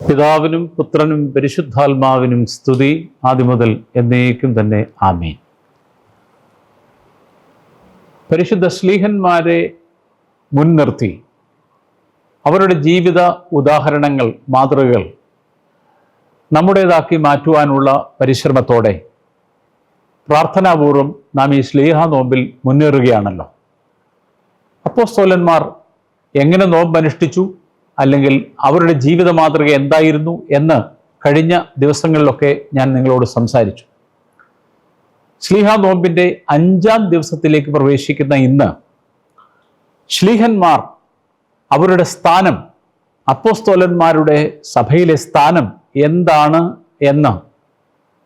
പിതാവിനും പുത്രനും പരിശുദ്ധാത്മാവിനും സ്തുതി, ആദിമുതൽ എന്നേക്കും തന്നെ. ആമേൻ. പരിശുദ്ധ ശ്ലീഹന്മാരെ മുൻനിർത്തി അവരുടെ ജീവിത ഉദാഹരണങ്ങൾ, മാതൃകകൾ നമ്മുടേതാക്കി മാറ്റുവാനുള്ള പരിശ്രമത്തോടെ പ്രാർത്ഥനാപൂർവം നാം ഈ ശ്ലീഹ നോമ്പിൽ മുന്നേറുകയാണല്ലോ. അപ്പോസ്തലന്മാർ എങ്ങനെ നോമ്പനുഷ്ഠിച്ചു, അല്ലെങ്കിൽ അവരുടെ ജീവിത മാതൃക എന്തായിരുന്നു എന്ന് കഴിഞ്ഞ ദിവസങ്ങളിലൊക്കെ ഞാൻ നിങ്ങളോട് സംസാരിച്ചു. ശ്ലീഹ നോമ്പിൻ്റെ 5-ാം ദിവസത്തിലേക്ക് പ്രവേശിക്കുന്ന ഇന്ന് ശ്ലീഹന്മാർ അവരുടെ സ്ഥാനം, അപ്പോസ്തലന്മാരുടെ സഭയിലെ സ്ഥാനം എന്താണ് എന്ന്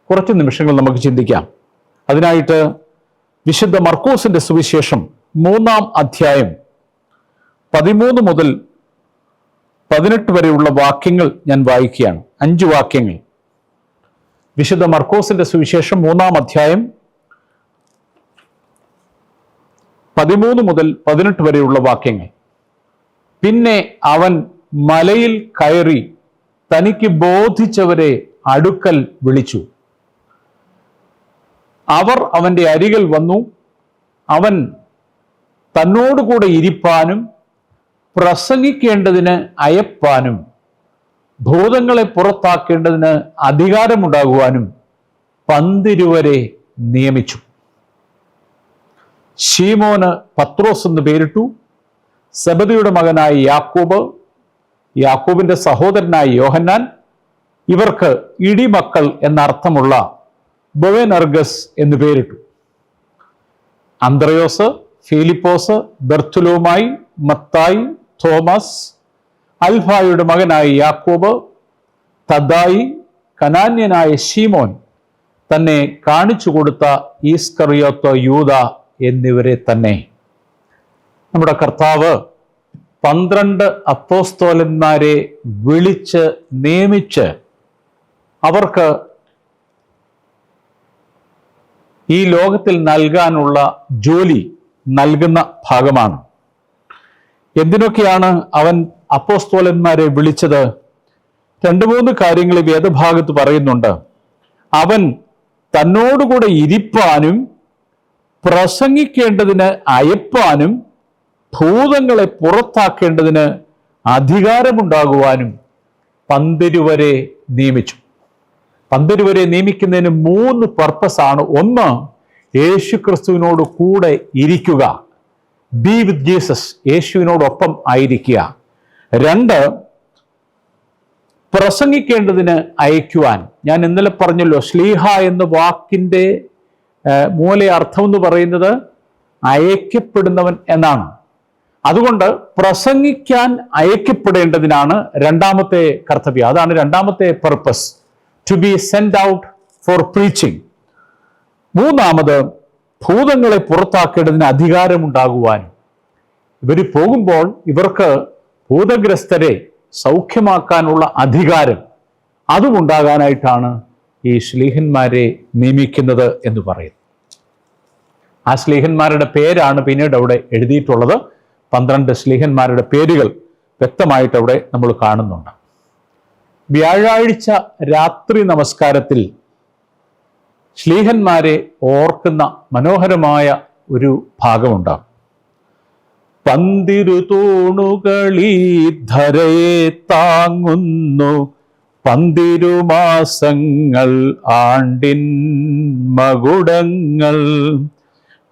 കുറച്ച് നിമിഷങ്ങൾ നമുക്ക് ചിന്തിക്കാം. അതിനായിട്ട് വിശുദ്ധ മർക്കോസിൻ്റെ സുവിശേഷം 3-ാം അധ്യായം 13 മുതൽ 18 വരെയുള്ള വാക്യങ്ങൾ ഞാൻ വായിക്കുകയാണ്. 5 വാക്യങ്ങൾ. വിശുദ്ധ മർക്കോസിന്റെ സുവിശേഷം 3-ാം അധ്യായം 13 മുതൽ 18 വരെയുള്ള വാക്യങ്ങൾ. പിന്നെ അവൻ മലയിൽ കയറി തനിക്ക് ബോധിച്ചവരെ അടുക്കൽ വിളിച്ചു. അവർ അവൻ്റെ അരികിൽ വന്നു. അവൻ തന്നോടുകൂടെ ഇരിപ്പാനും പ്രസംഗിക്കേണ്ടതിന് അയപ്പാനും ഭൂതങ്ങളെ പുറത്താക്കേണ്ടതിന് അധികാരമുണ്ടാകുവാനും 12 നിയമിച്ചു. ശീമോന് പത്രോസ് എന്ന് പേരിട്ടു. സെബദിയുടെ മകനായ യാക്കോബ്, യാക്കോബിന്റെ സഹോദരനായ യോഹന്നാൻ, ഇവർക്ക് ഇടിമക്കൾ എന്നർത്ഥമുള്ള ബൊവനർഗസ് എന്ന് പേരിട്ടു. അന്ത്രയോസ്, ഫിലിപ്പോസ്, ബർത്തുലോമായി, മത്തായി, തോമസ്, അൽഫായുടെ മകനായ യാക്കോബ്, തദ്ദായി, കനാന്യനായ ശീമോൻ, തന്നെ കാണിച്ചു കൊടുത്ത ഈസ്കറിയോത്ത് യൂദ എന്നിവരെ തന്നെ. നമ്മുടെ കർത്താവ് 12 അപ്പോസ്തലന്മാരെ വിളിച്ച് നിയമിച്ച് അവർക്ക് ഈ ലോകത്തിൽ നൽകാനുള്ള ജോലി നൽകുന്ന ഭാഗമാണ്. എന്തിനൊക്കെയാണ് അവൻ അപ്പോസ്തലന്മാരെ വിളിച്ചത്? 2-3 കാര്യങ്ങൾ വേദഭാഗത്ത് പറയുന്നുണ്ട്. അവൻ തന്നോടുകൂടെ ഇരിപ്പാനും പ്രസംഗിക്കേണ്ടതിന് അയപ്പാനും ഭൂതങ്ങളെ പുറത്താക്കേണ്ടതിന് അധികാരമുണ്ടാകുവാനും 12 നിയമിച്ചു. 12 നിയമിക്കുന്നതിന് 3 പർപ്പസാണ്. 1, യേശു ക്രിസ്തുവിനോട് കൂടെ ഇരിക്കുക, ബി വിത്ത് ജീസസ്, യേശുവിനോടൊപ്പം ആയിരിക്കുക. 2, പ്രസംഗിക്കേണ്ടതിന് അയക്കുവാൻ. ഞാൻ ഇന്നലെ പറഞ്ഞല്ലോ, ശ്ലീഹ എന്ന വാക്കിൻ്റെ മൂല അർത്ഥം എന്ന് പറയുന്നത് അയക്കപ്പെടുന്നവൻ എന്നാണ്. അതുകൊണ്ട് പ്രസംഗിക്കാൻ അയക്കപ്പെടേണ്ടതിനാണ് 2ാമത്തെ കർത്തവ്യം. അതാണ് 2ാമത്തെ purpose, to be send out for preaching. 3, ഭൂതങ്ങളെ പുറത്താക്കേണ്ടതിന് അധികാരമുണ്ടാകുവാനും. ഇവർ പോകുമ്പോൾ ഇവർക്ക് ഭൂതഗ്രസ്തരെ സൗഖ്യമാക്കാനുള്ള അധികാരം അതുമുണ്ടാകാനായിട്ടാണ് ഈ ശ്ലീഹന്മാരെ നിയമിക്കുന്നത് എന്ന് പറയുന്നു. ആ ശ്ലീഹന്മാരുടെ പേരാണ് പിന്നീട് അവിടെ എഴുതിയിട്ടുള്ളത്. 12 ശ്ലീഹന്മാരുടെ പേരുകൾ വ്യക്തമായിട്ട് അവിടെ നമ്മൾ കാണുന്നുണ്ട്. വ്യാഴാഴ്ച രാത്രി നമസ്കാരത്തിൽ ശ്ലീഹന്മാരെ ഓർക്കുന്ന മനോഹരമായ ഒരു ഭാഗമുണ്ടാകും. 12 തൂണുകളീ ധരയെ താങ്ങുന്നു, 12 മാസങ്ങൾ ആണ്ടിൻ മകുടങ്ങൾ,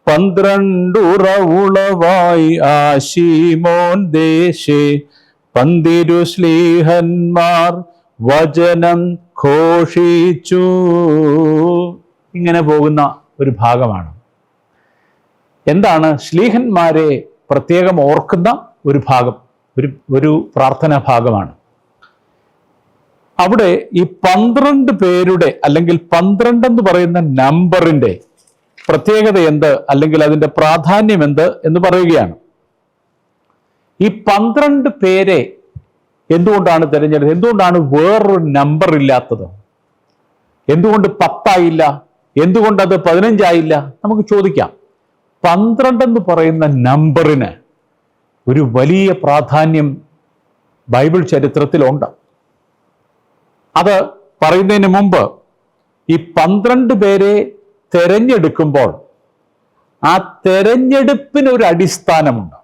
12 ഉറവുളവായി ആശീമോൻ ദേശേ, 12 ശ്ലീഹന്മാർ വചനം ഘോഷിച്ചു. ഇങ്ങനെ പോകുന്ന ഒരു ഭാഗമാണ്. എന്താണ് ശ്ലീഹന്മാരെ പ്രത്യേകം ഓർക്കുന്ന ഒരു ഭാഗം, ഒരു പ്രാർത്ഥനാ ഭാഗമാണ്. അവിടെ ഈ 12 പേരുടെ അല്ലെങ്കിൽ 12 എന്ന് പറയുന്ന നമ്പറിന്റെ പ്രത്യേകത എന്ത്, അല്ലെങ്കിൽ അതിൻ്റെ പ്രാധാന്യം എന്ത് എന്ന് പറയുകയാണ്. ഈ 12 പേരെ എന്തുകൊണ്ടാണ് തിരഞ്ഞെടുത്തത്? എന്തുകൊണ്ടാണ് വേറൊരു നമ്പർ ഇല്ലാത്തത്? എന്തുകൊണ്ട് 10 ആയില്ല? എന്തുകൊണ്ടത് 15 ആയില്ല? നമുക്ക് ചോദിക്കാം. 12 എന്ന് പറയുന്ന നമ്പറിന് ഒരു വലിയ പ്രാധാന്യം ബൈബിൾ ചരിത്രത്തിലുണ്ട്. അത് പറയുന്നതിന് മുമ്പ് ഈ 12 പേരെ തെരഞ്ഞെടുക്കുമ്പോൾ ആ തെരഞ്ഞെടുപ്പിന് ഒരു അടിസ്ഥാനമുണ്ട്.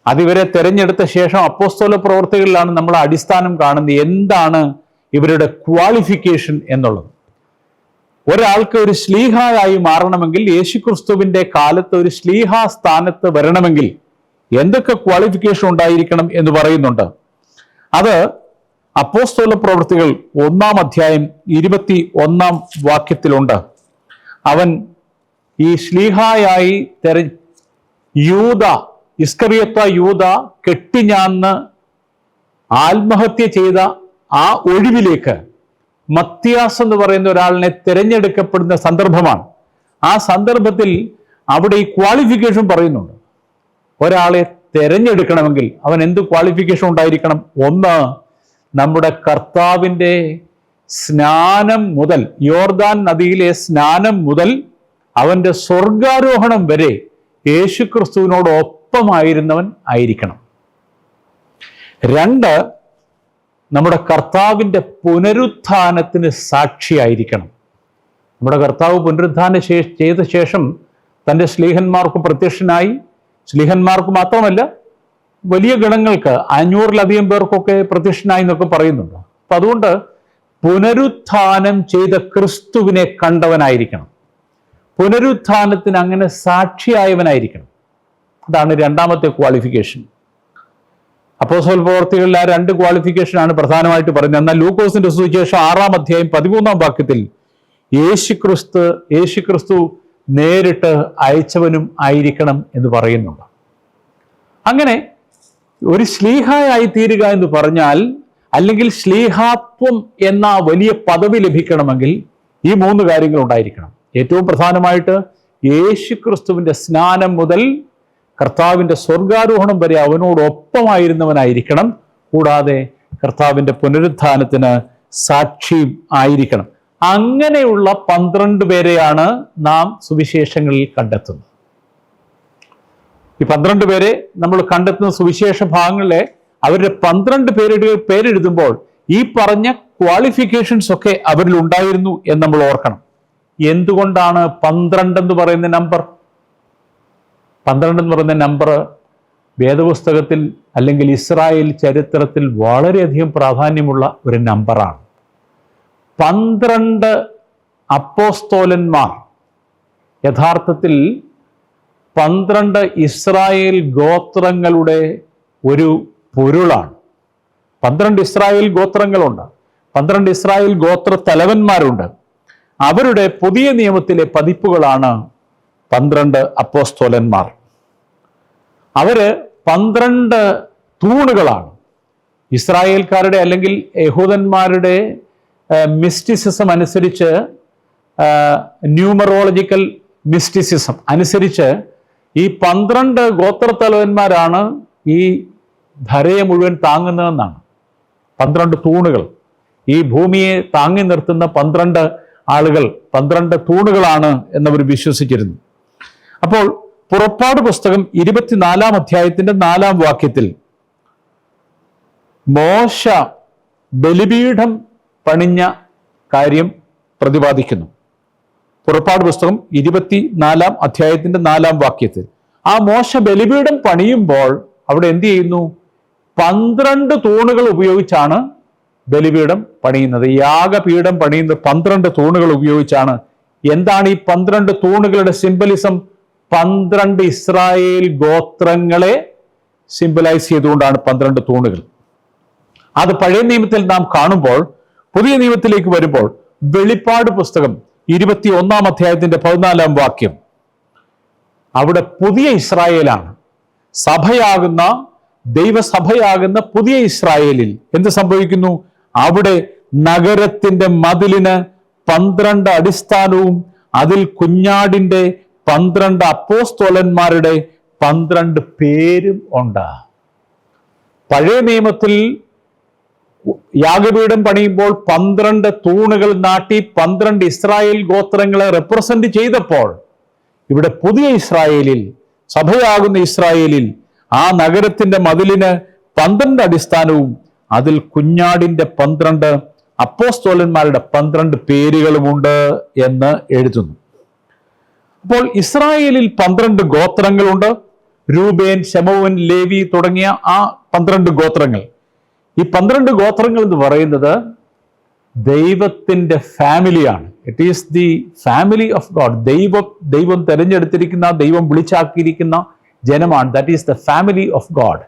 അതിവരെ തെരഞ്ഞെടുത്ത ശേഷം അപ്പോസ്തല പ്രവർത്തികളിലാണ് നമ്മൾ അടിസ്ഥാനം കാണുന്നത്. എന്താണ് ഇവരുടെ ക്വാളിഫിക്കേഷൻ എന്നുള്ളത്? ഒരാൾക്ക് ഒരു ശ്ലീഹായി മാറണമെങ്കിൽ, യേശുക്രിസ്തുവിന്റെ കാലത്ത് ഒരു ശ്ലീഹാ സ്ഥാനത്ത് വരണമെങ്കിൽ എന്തൊക്കെ ക്വാളിഫിക്കേഷൻ ഉണ്ടായിരിക്കണം എന്ന് പറയുന്നുണ്ട്. അത് അപ്പോസ്തല പ്രവർത്തികൾ 1-ാം അധ്യായം 21-ാം വാക്യത്തിലുണ്ട്. അവൻ ഈ ശ്ലീഹായായി യൂദ, ഇസ്കറിയോത്ത യൂദ കെട്ടിഞ്ഞാന്ന് ആത്മഹത്യ ചെയ്ത ആ ഒഴിവിലേക്ക് മത്തിയാസ് എന്ന് പറയുന്ന ഒരാളിനെ തിരഞ്ഞെടുക്കപ്പെടുന്ന സന്ദർഭമാണ്. ആ സന്ദർഭത്തിൽ അവിടെ ഈ ക്വാളിഫിക്കേഷൻ പറയുന്നുണ്ട്. ഒരാളെ തിരഞ്ഞെടുക്കണമെങ്കിൽ അവൻ എന്ത് ക്വാളിഫിക്കേഷൻ ഉണ്ടായിരിക്കണം? ഒന്ന്, നമ്മുടെ കർത്താവിൻ്റെ സ്നാനം മുതൽ, യോർദാൻ നദിയിലെ സ്നാനം മുതൽ അവൻ്റെ സ്വർഗാരോഹണം വരെ യേശുക്രിസ്തുവിനോട് ഒപ്പമായിരുന്നവൻ ആയിരിക്കണം. 2, നമ്മുടെ കർത്താവിൻ്റെ പുനരുത്ഥാനത്തിന് സാക്ഷിയായിരിക്കണം. നമ്മുടെ കർത്താവ് പുനരുത്ഥാനം ചെയ്ത ശേഷം തൻ്റെ ശ്ലീഹന്മാർക്ക് പ്രത്യക്ഷനായി. ശ്ലീഹന്മാർക്ക് മാത്രമല്ല, വലിയ ഗണങ്ങൾക്ക് 500-ലധികം പേർക്കൊക്കെ പ്രത്യക്ഷനായി എന്നൊക്കെ പറയുന്നുണ്ട്. അപ്പം അതുകൊണ്ട് പുനരുത്ഥാനം ചെയ്ത ക്രിസ്തുവിനെ കണ്ടവനായിരിക്കണം. പുനരുത്ഥാനത്തിന് അങ്ങനെ സാക്ഷിയായവനായിരിക്കണം. അതാണ് 2ാമത്തെ ക്വാളിഫിക്കേഷൻ. അപ്പോസ്തല പ്രവർത്തികളിൽ ആ 2 ക്വാളിഫിക്കേഷനാണ് പ്രധാനമായിട്ട് പറയുന്നത്. എന്നാൽ ലൂക്കോസിന്റെ സുവിശേഷം 6-ാം അധ്യായം 13-ാം വാക്യത്തിൽ യേശുക്രിസ്തു നേരിട്ട് അയച്ചവനും ആയിരിക്കണം എന്ന് പറയുന്നുണ്ട്. അങ്ങനെ ഒരു ശ്ലീഹായി തീരുക എന്ന് പറഞ്ഞാൽ, അല്ലെങ്കിൽ ശ്ലീഹാത്വം എന്ന വലിയ പദവി ലഭിക്കണമെങ്കിൽ ഈ 3 കാര്യങ്ങൾ ഉണ്ടായിരിക്കണം. ഏറ്റവും പ്രധാനമായിട്ട് യേശുക്രിസ്തുവിന്റെ സ്നാനം മുതൽ കർത്താവിൻ്റെ സ്വർഗാരോഹണം വരെ അവനോടൊപ്പമായിരുന്നവനായിരിക്കണം. കൂടാതെ കർത്താവിൻ്റെ പുനരുത്ഥാനത്തിന് സാക്ഷിയും ആയിരിക്കണം. അങ്ങനെയുള്ള 12 പേരെയാണ് നാം സുവിശേഷങ്ങളിൽ കണ്ടെത്തുന്നത്. ഈ 12 പേരെ നമ്മൾ കണ്ടെത്തുന്ന സുവിശേഷ ഭാഗങ്ങളിലെ അവരുടെ 12 പേരെഴുതുമ്പോൾ ഈ പറഞ്ഞ ക്വാളിഫിക്കേഷൻസ് ഒക്കെ അവരിൽ ഉണ്ടായിരുന്നു എന്ന് നമ്മൾ ഓർക്കണം. എന്തുകൊണ്ടാണ് 12 എന്ന് പറയുന്ന നമ്പർ? 12 എന്ന് പറയുന്ന നമ്പർ വേദപുസ്തകത്തിൽ അല്ലെങ്കിൽ ഇസ്രായേൽ ചരിത്രത്തിൽ വളരെയധികം പ്രാധാന്യമുള്ള ഒരു നമ്പറാണ്. 12 അപ്പോസ്തോലന്മാർ യഥാർത്ഥത്തിൽ 12 ഇസ്രായേൽ ഗോത്രങ്ങളുടെ ഒരു പൊരുളാണ്. 12 ഇസ്രായേൽ ഗോത്രങ്ങളുണ്ട്, 12 ഇസ്രായേൽ ഗോത്ര തലവന്മാരുണ്ട്. അവരുടെ പുതിയ നിയമത്തിലെ പതിപ്പുകളാണ് 12 അപ്പോസ്തോലന്മാർ. അവര് 12 തൂണുകളാണ്. ഇസ്രായേൽക്കാരുടെ അല്ലെങ്കിൽ യഹൂദന്മാരുടെ മിസ്റ്റിസിസം അനുസരിച്ച്, ന്യൂമറോളജിക്കൽ മിസ്റ്റിസിസം അനുസരിച്ച് ഈ 12 ഗോത്രത്തലവന്മാരാണ് ഈ ധരയെ മുഴുവൻ താങ്ങുന്നതെന്നാണ്. 12 തൂണുകൾ, ഈ ഭൂമിയെ താങ്ങി നിർത്തുന്ന 12 ആളുകൾ, 12 തൂണുകളാണ് എന്നവർ വിശ്വസിച്ചിരുന്നു. അപ്പോൾ പുറപ്പാട് പുസ്തകം 24-ാം അധ്യായത്തിന്റെ 4-ാം വാക്യത്തിൽ മോശ ബലിപീഠം പണിഞ്ഞ കാര്യം പ്രതിപാദിക്കുന്നു. പുറപ്പാട് പുസ്തകം 24-ാം അധ്യായത്തിന്റെ 4-ാം വാക്യത്തിൽ ആ മോശ ബലിപീഠം പണിയുമ്പോൾ അവിടെ എന്ത് ചെയ്യുന്നു? 12 തൂണുകൾ ഉപയോഗിച്ചാണ് ബലിപീഠം പണിയുന്നത്. യാഗപീഠം പണിയുന്നത് 12 തൂണുകൾ ഉപയോഗിച്ചാണ്. എന്താണ് ഈ 12 തൂണുകളുടെ സിംബലിസം? 12 ഇസ്രായേൽ ഗോത്രങ്ങളെ സിംബലൈസ് ചെയ്തുകൊണ്ടാണ് 12 തൂണുകൾ. അത് പഴയ നിയമത്തിൽ നാം കാണുമ്പോൾ, പുതിയ നിയമത്തിലേക്ക് വരുമ്പോൾ വെളിപ്പാട് പുസ്തകം 21-ാം അധ്യായത്തിന്റെ 14-ാം വാക്യം, അവിടെ പുതിയ ഇസ്രായേലാണ്. സഭയാകുന്ന, ദൈവസഭയാകുന്ന പുതിയ ഇസ്രായേലിൽ എന്ത് സംഭവിക്കുന്നു? അവിടെ നഗരത്തിന്റെ മതിലിന് 12 അടിസ്ഥാനവും അതിൽ കുഞ്ഞാടിന്റെ 12 അപ്പോസ്തോലന്മാരുടെ 12 പേരും ഉണ്ട്. പഴയ നിയമത്തിൽ യാഗപീഠം പണിയുമ്പോൾ 12 തൂണുകൾ നാട്ടി 12 ഇസ്രായേൽ ഗോത്രങ്ങളെ റെപ്രസെന്റ് ചെയ്തപ്പോൾ, ഇവിടെ പുതിയ ഇസ്രായേലിൽ, സഭയാകുന്ന ഇസ്രായേലിൽ ആ നഗരത്തിന്റെ മതിലിന് 12 അടിസ്ഥാനവും അതിൽ കുഞ്ഞാടിന്റെ 12 അപ്പോസ്തലന്മാരുടെ 12 പേരുകളുമുണ്ട് എന്ന് എഴുതുന്നു. അപ്പോൾ ഇസ്രായേലിൽ 12 ഗോത്രങ്ങളുണ്ട്. രൂബേൻ, ശമോൻ, ലേവി തുടങ്ങിയ ആ 12 ഗോത്രങ്ങൾ. ഈ 12 ഗോത്രങ്ങൾ എന്ന് പറയുന്നത് ദൈവത്തിൻ്റെ ഫാമിലിയാണ്. It is the family of God. ദൈവം തെരഞ്ഞെടുത്തിരിക്കുന്ന, ദൈവം വിളിച്ചാക്കിയിരിക്കുന്ന ജനമാണ്. That is the family of God.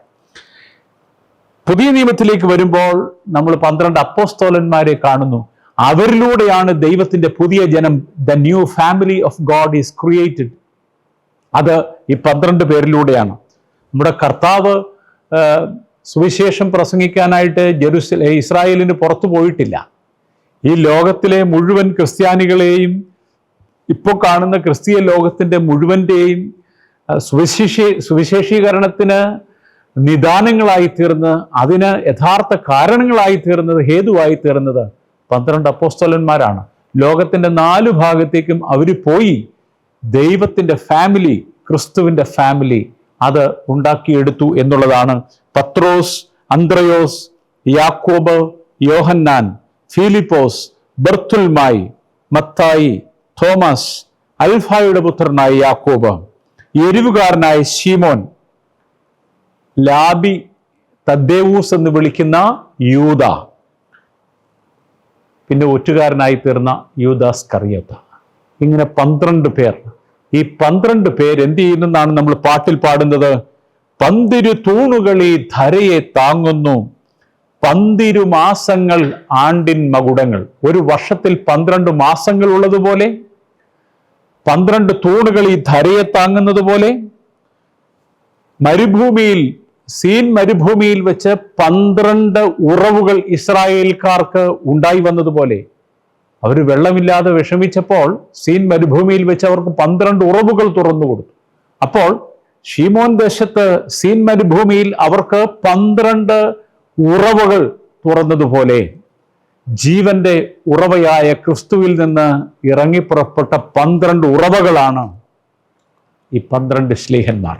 പുതിയ നിയമത്തിലേക്ക് വരുമ്പോൾ നമ്മൾ 12 അപ്പോസ്തലന്മാരെ കാണുന്നു. അവരിലൂടെയാണ് ദൈവത്തിന്റെ പുതിയ ജനം, the new family of God is created. അത് ഈ 12 പേരിലൂടെയാണ്. നമ്മുടെ കർത്താവ് സുവിശേഷം പ്രസംഗിക്കാനായിട്ട് ഇസ്രായേലിന് പുറത്തു പോയിട്ടില്ല. ഈ ലോകത്തിലെ മുഴുവൻ ക്രിസ്ത്യാനികളെയും, ഇപ്പോൾ കാണുന്ന ക്രിസ്തീയ ലോകത്തിന്റെ മുഴുവൻ്റെയും സുവിശേഷീകരണത്തിന് നിദാനങ്ങളായി തീർന്ന്, അതിന് യഥാർത്ഥ കാരണങ്ങളായി തീർന്നത്, ഹേതുവായി തീർന്നത് 12 അപ്പോസ്തലന്മാരാണ്. ലോകത്തിന്റെ 4 ഭാഗത്തേക്കും അവർ പോയി ദൈവത്തിന്റെ ഫാമിലി, ക്രിസ്തുവിന്റെ ഫാമിലി അത് ഉണ്ടാക്കിയെടുത്തു എന്നുള്ളതാണ്. പത്രോസ്, അന്ത്രയോസ്, യാക്കോബ്, യോഹന്നാൻ, ഫിലിപ്പോസ്, ബർത്തുൽമായി, മത്തായി, തോമസ്, അൽഫായുടെ പുത്രനായ യാക്കോബ്, എരിവുകാരനായ ശീമോൻ, ലാബി, തദ്ദേവൂസ് എന്ന് വിളിക്കുന്ന യൂദ, പിന്നെ ഒറ്റുകാരനായി തീർന്ന യൂദാസ് കറിയോത്ത. ഇങ്ങനെ 12 പേർ. ഈ 12 പേര് എന്ത് ചെയ്യുന്നെന്നാണ് നമ്മൾ പാട്ടിൽ പാടുന്നത്. 12 തൂണുകൾ ഈ ധരയെ താങ്ങുന്നു, 12 മാസങ്ങൾ ആണ്ടിൻ മകുടങ്ങൾ. ഒരു വർഷത്തിൽ 12 മാസങ്ങൾ ഉള്ളതുപോലെ, 12 തൂണുകൾ ഈ ധരയെ താങ്ങുന്നത് പോലെ, മരുഭൂമിയിൽ, സീൻ മരുഭൂമിയിൽ വെച്ച് 12 ഉറവുകൾ ഇസ്രായേൽക്കാർക്ക് ഉണ്ടായി വന്നതുപോലെ, അവർ വെള്ളമില്ലാതെ വിഷമിച്ചപ്പോൾ സീൻ മരുഭൂമിയിൽ വെച്ച് അവർക്ക് 12 ഉറവുകൾ തുറന്നു കൊടുത്തു. അപ്പോൾ ഷീമോൻ ദേശത്ത് സീൻ മരുഭൂമിയിൽ അവർക്ക് 12 ഉറവുകൾ തുറന്നതുപോലെ, ജീവന്റെ ഉറവയായ ക്രിസ്തുവിൽ നിന്ന് ഇറങ്ങിപ്പുറപ്പെട്ട 12 ഉറവകളാണ് ഈ 12 ശ്ലീഹന്മാർ.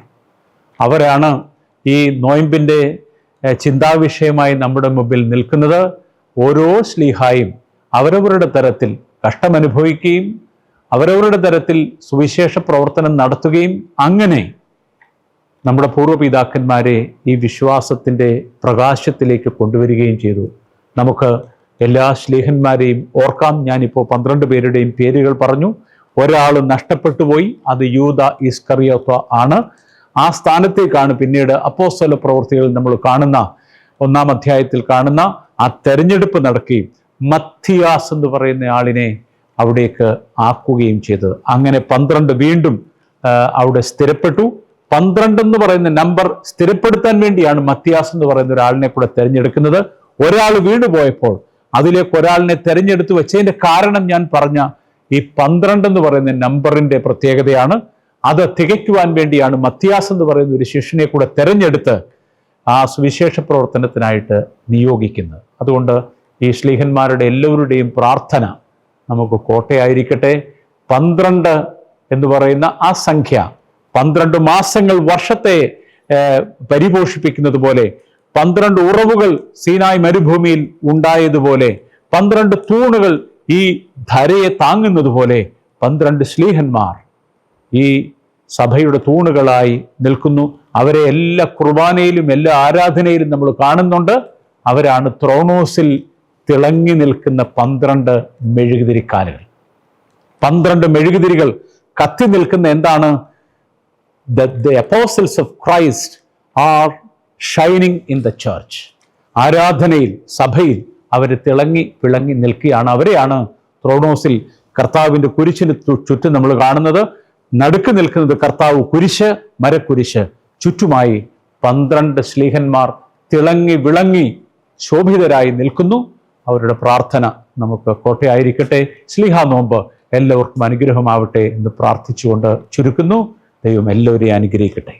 അവരാണ് ഈ നോയമ്പിൻ്റെ ചിന്താവിഷയമായി നമ്മുടെ മുമ്പിൽ നിൽക്കുന്നത്. ഓരോ ശ്ലീഹായും അവരവരുടെ തരത്തിൽ കഷ്ടമനുഭവിക്കുകയും അവരവരുടെ തരത്തിൽ സുവിശേഷ പ്രവർത്തനം നടത്തുകയും അങ്ങനെ നമ്മുടെ പൂർവ്വപിതാക്കന്മാരെ ഈ വിശ്വാസത്തിൻ്റെ പ്രകാശത്തിലേക്ക് കൊണ്ടുവരികയും ചെയ്തു. നമുക്ക് എല്ലാ ശ്ലീഹന്മാരെയും ഓർക്കാം. ഞാനിപ്പോൾ 12 പേരുടെയും പേരുകൾ പറഞ്ഞു. ഒരാൾ നഷ്ടപ്പെട്ടു പോയി, അത് യൂദ ഇസ്കറിയോത്ത ആണ്. ആ സ്ഥാനത്തേക്കാണ് പിന്നീട് അപ്പോസ്തല പ്രവൃത്തികളിൽ നമ്മൾ കാണുന്ന 1-ാം അധ്യായത്തിൽ കാണുന്ന ആ തെരഞ്ഞെടുപ്പ് നടക്കുകയും മത്തിയാസ് എന്ന് പറയുന്ന ആളിനെ അവിടേക്ക് ആക്കുകയും ചെയ്തത്. അങ്ങനെ 12 വീണ്ടും അവിടെ സ്ഥിരപ്പെട്ടു. 12 എന്ന് പറയുന്ന നമ്പർ സ്ഥിരപ്പെടുത്താൻ വേണ്ടിയാണ് മത്തിയാസ് എന്ന് പറയുന്ന ഒരാളിനെ കൂടെ തിരഞ്ഞെടുക്കുന്നത്. ഒരാൾ വീണുപോയപ്പോൾ അതിലേക്ക് ഒരാളിനെ തിരഞ്ഞെടുത്ത് വെച്ചതിന്റെ കാരണം ഞാൻ പറഞ്ഞ ഈ 12 എന്ന് പറയുന്ന നമ്പറിന്റെ പ്രത്യേകതയാണ്. അത് തികയ്ക്കുവാൻ വേണ്ടിയാണ് മത്തിയാസ് എന്ന് പറയുന്ന ഒരു ശിഷ്യനെ കൂടെ തിരഞ്ഞെടുത്ത് ആ സുവിശേഷ പ്രവർത്തനത്തിനായിട്ട് നിയോഗിക്കുന്നത്. അതുകൊണ്ട് ഈ ശ്ലീഹന്മാരുടെ എല്ലാവരുടെയും പ്രാർത്ഥന നമുക്ക് കോട്ടയായിരിക്കട്ടെ. 12 എന്ന് പറയുന്ന ആ സംഖ്യ 12 മാസങ്ങൾ വർഷത്തെ പരിപോഷിപ്പിക്കുന്നത് പോലെ, 12 ഉറവുകൾ സീനായ് മരുഭൂമിയിൽ ഉണ്ടായതുപോലെ, 12 തൂണുകൾ ഈ ധരയെ താങ്ങുന്നത് പോലെ 12 ശ്ലീഹന്മാർ ഈ സഭയുടെ തൂണുകളായി നിൽക്കുന്നു. അവരെ എല്ലാ കുർബാനയിലും എല്ലാ ആരാധനയിലും നമ്മൾ കാണുന്നുണ്ട്. അവരാണ് ത്രോണോസിൽ തിളങ്ങി നിൽക്കുന്ന 12 മെഴുകുതിരിക്കാലുകൾ. 12 മെഴുകുതിരികൾ കത്തി നിൽക്കുന്ന എന്താണ്? The apostles of Christ are shining in the church. ആരാധനയിൽ, സഭയിൽ അവർ തിളങ്ങി വിളങ്ങി നിൽക്കുകയാണ്. അവരെയാണ് ത്രോണോസിൽ കർത്താവിൻ്റെ കുരിശിന് ചുറ്റും നമ്മൾ കാണുന്നത്. നടുക്ക് നിൽക്കുന്നത് കർത്താവ് കുരിശ്, മരക്കുരിശ്. ചുറ്റുമായി 12 ശ്ലീഹന്മാർ തിളങ്ങി വിളങ്ങി ശോഭിതരായി നിൽക്കുന്നു. അവരുടെ പ്രാർത്ഥന നമുക്ക് കോട്ടയായിരിക്കട്ടെ. ശ്ലീഹാ നോമ്പ് എല്ലാവർക്കും അനുഗ്രഹമാവട്ടെ എന്ന് പ്രാർത്ഥിച്ചുകൊണ്ട് ചുരുക്കുന്നു. ദൈവം എല്ലാവരെയും അനുഗ്രഹിക്കട്ടെ.